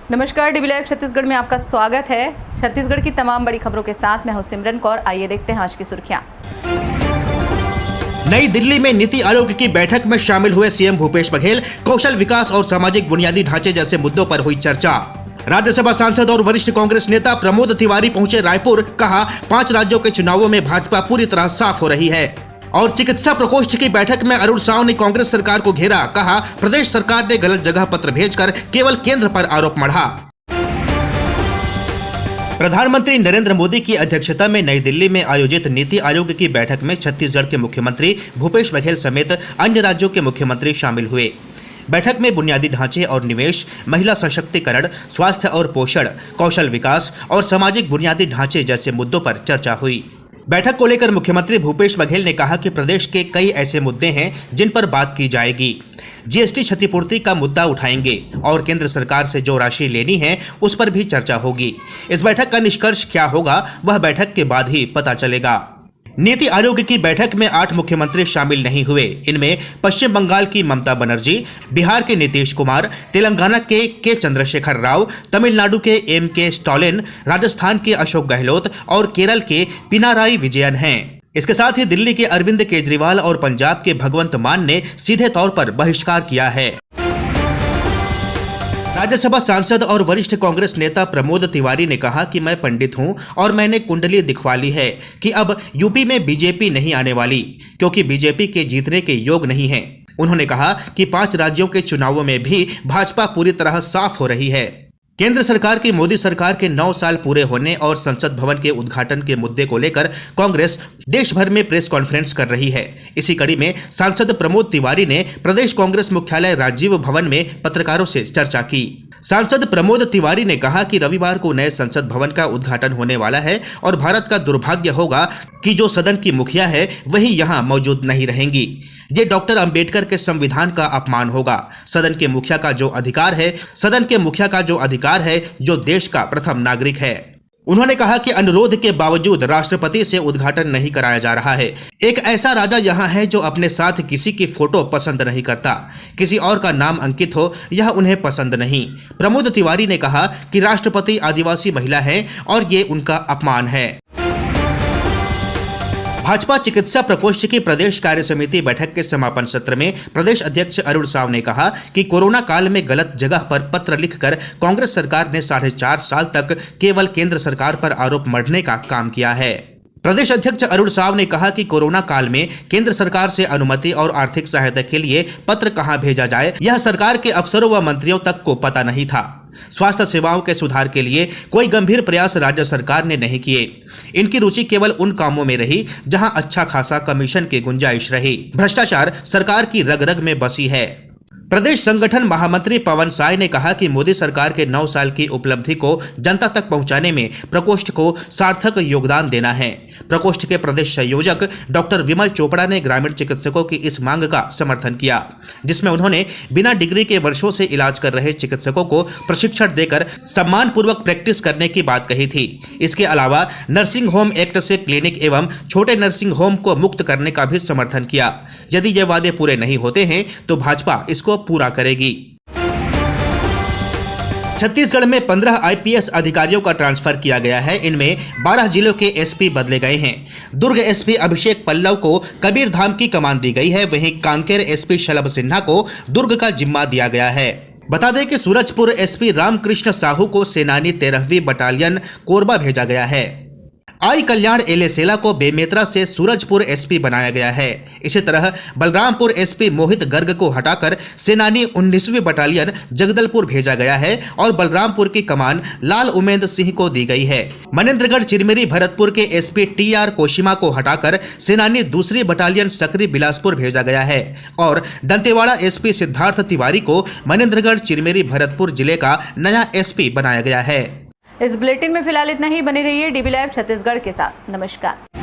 नमस्कार, dB live Chhattisgarh में आपका स्वागत है। छत्तीसगढ़ की तमाम बड़ी खबरों के साथ मैं हूं सिमरन कौर। आइए देखते हैं आज की सुर्खियां। नई दिल्ली में नीति आयोग की बैठक में शामिल हुए सीएम भूपेश बघेल। कौशल विकास और सामाजिक बुनियादी ढांचे जैसे मुद्दों पर हुई चर्चा। राज्यसभा सांसद और वरिष्ठ कांग्रेस नेता प्रमोद तिवारी पहुंचे रायपुर। कहा, 5 राज्यों के चुनावों में भाजपा पूरी तरह साफ हो रही है। और चिकित्सा प्रकोष्ठ की बैठक में अरुण साव ने कांग्रेस सरकार को घेरा। कहा, प्रदेश सरकार ने गलत जगह पत्र भेजकर केवल केंद्र पर आरोप मढ़ा। प्रधानमंत्री नरेंद्र मोदी की अध्यक्षता में नई दिल्ली में आयोजित नीति आयोग की बैठक में छत्तीसगढ़ के मुख्यमंत्री भूपेश बघेल समेत अन्य राज्यों के मुख्यमंत्री शामिल हुए। बैठक में बुनियादी ढांचे और निवेश, महिला सशक्तिकरण, स्वास्थ्य और पोषण, कौशल विकास और सामाजिक बुनियादी ढांचे जैसे मुद्दों पर चर्चा हुई। बैठक को लेकर मुख्यमंत्री भूपेश बघेल ने कहा कि प्रदेश के कई ऐसे मुद्दे हैं जिन पर बात की जाएगी। जीएसटी क्षतिपूर्ति का मुद्दा उठाएंगे और केंद्र सरकार से जो राशि लेनी है उस पर भी चर्चा होगी। इस बैठक का निष्कर्ष क्या होगा वह बैठक के बाद ही पता चलेगा। नीति आयोग की बैठक में 8 मुख्यमंत्री शामिल नहीं हुए। इनमें पश्चिम बंगाल की ममता बनर्जी, बिहार के नीतीश कुमार, तेलंगाना के चंद्रशेखर राव, तमिलनाडु के एम.के. स्टालिन, राजस्थान के अशोक गहलोत और केरल के पिनाराई विजयन हैं। इसके साथ ही दिल्ली के अरविंद केजरीवाल और पंजाब के भगवंत मान ने सीधे तौर पर बहिष्कार किया है। राज्यसभा सांसद और वरिष्ठ कांग्रेस नेता प्रमोद तिवारी ने कहा कि मैं पंडित हूं और मैंने कुंडली दिखवा ली है कि अब यूपी में बीजेपी नहीं आने वाली, क्योंकि बीजेपी के जीतने के योग नहीं है। उन्होंने कहा कि 5 राज्यों के चुनावों में भी भाजपा पूरी तरह साफ हो रही है। केंद्र सरकार की मोदी सरकार के 9 साल पूरे होने और संसद भवन के उद्घाटन के मुद्दे को लेकर कांग्रेस देश भर में प्रेस कॉन्फ्रेंस कर रही है। इसी कड़ी में सांसद प्रमोद तिवारी ने प्रदेश कांग्रेस मुख्यालय राजीव भवन में पत्रकारों से चर्चा की। सांसद प्रमोद तिवारी ने कहा कि रविवार को नए संसद भवन का उद्घाटन होने वाला है और भारत का दुर्भाग्य होगा कि जो सदन की मुखिया है वही यहां मौजूद नहीं रहेंगी। ये डॉक्टर अंबेडकर के संविधान का अपमान होगा। सदन के मुखिया का जो अधिकार है, जो देश का प्रथम नागरिक है। उन्होंने कहा कि अनुरोध के बावजूद राष्ट्रपति से उद्घाटन नहीं कराया जा रहा है। एक ऐसा राजा यहाँ है जो अपने साथ किसी की फोटो पसंद नहीं करता, किसी और का नाम अंकित हो यह उन्हें पसंद नहीं। प्रमोद तिवारी ने कहा कि राष्ट्रपति आदिवासी महिला है और ये उनका अपमान है। भाजपा चिकित्सा प्रकोष्ठ की प्रदेश कार्य समिति बैठक के समापन सत्र में प्रदेश अध्यक्ष अरुण साव ने कहा कि कोरोना काल में गलत जगह पर पत्र लिखकर कांग्रेस सरकार ने 4.5 साल तक केवल केंद्र सरकार पर आरोप मढ़ने का काम किया है। प्रदेश अध्यक्ष अरुण साव ने कहा कि कोरोना काल में केंद्र सरकार से अनुमति और आर्थिक सहायता के लिए पत्र कहां भेजा जाए यह सरकार के अफसरों व मंत्रियों तक को पता नहीं था। स्वास्थ्य सेवाओं के सुधार के लिए कोई गंभीर प्रयास राज्य सरकार ने नहीं किए। इनकी रुचि केवल उन कामों में रही जहां अच्छा खासा कमीशन की गुंजाइश रही। भ्रष्टाचार सरकार की रग रग में बसी है। प्रदेश संगठन महामंत्री पवन साय ने कहा कि मोदी सरकार के 9 साल की उपलब्धि को जनता तक पहुंचाने में प्रकोष्ठ को सार्थक योगदान देना है। प्रकोष्ठ के प्रदेश संयोजक डॉक्टर विमल चोपड़ा ने ग्रामीण चिकित्सकों की इस मांग का समर्थन किया, जिसमें उन्होंने बिना डिग्री के वर्षों से इलाज कर रहे चिकित्सकों को प्रशिक्षण देकर सम्मानपूर्वक प्रैक्टिस करने की बात कही थी। इसके अलावा नर्सिंग होम एक्ट से क्लिनिक एवं छोटे नर्सिंग होम को मुक्त करने का भी समर्थन किया। यदि ये वादे पूरे नहीं होते हैं तो भाजपा इसको पूरा करेगी। छत्तीसगढ़ में 15 आईपीएस अधिकारियों का ट्रांसफर किया गया है। इनमें 12 जिलों के एसपी बदले गए हैं। दुर्ग एसपी अभिषेक पल्लव को कबीरधाम की कमान दी गई है। वहीं कांकेर एसपी शलभ सिन्हा को दुर्ग का जिम्मा दिया गया है। बता दें कि सूरजपुर एसपी रामकृष्ण साहू को सेनानी 13वीं बटालियन कोरबा भेजा गया है। आई कल्याण एलेसेला को बेमेतरा से सूरजपुर एसपी बनाया गया है। इसी तरह बलरामपुर एसपी मोहित गर्ग को हटाकर सेनानी 19वीं बटालियन जगदलपुर भेजा गया है और बलरामपुर की कमान लाल उमेंद सिंह को दी गई है। मनेन्द्रगढ़ चिरमिरी भरतपुर के एसपी टीआर कोशिमा को हटाकर सेनानी 2री बटालियन सकरी बिलासपुर भेजा गया है और दंतेवाड़ा एसपी सिद्धार्थ तिवारी को मनेन्द्रगढ़ चिरमिरी भरतपुर जिले का नया एसपी बनाया गया है। इस बुलेटिन में फिलहाल इतना ही। बने रहिए डीबी लाइव छत्तीसगढ़ के साथ। नमस्कार।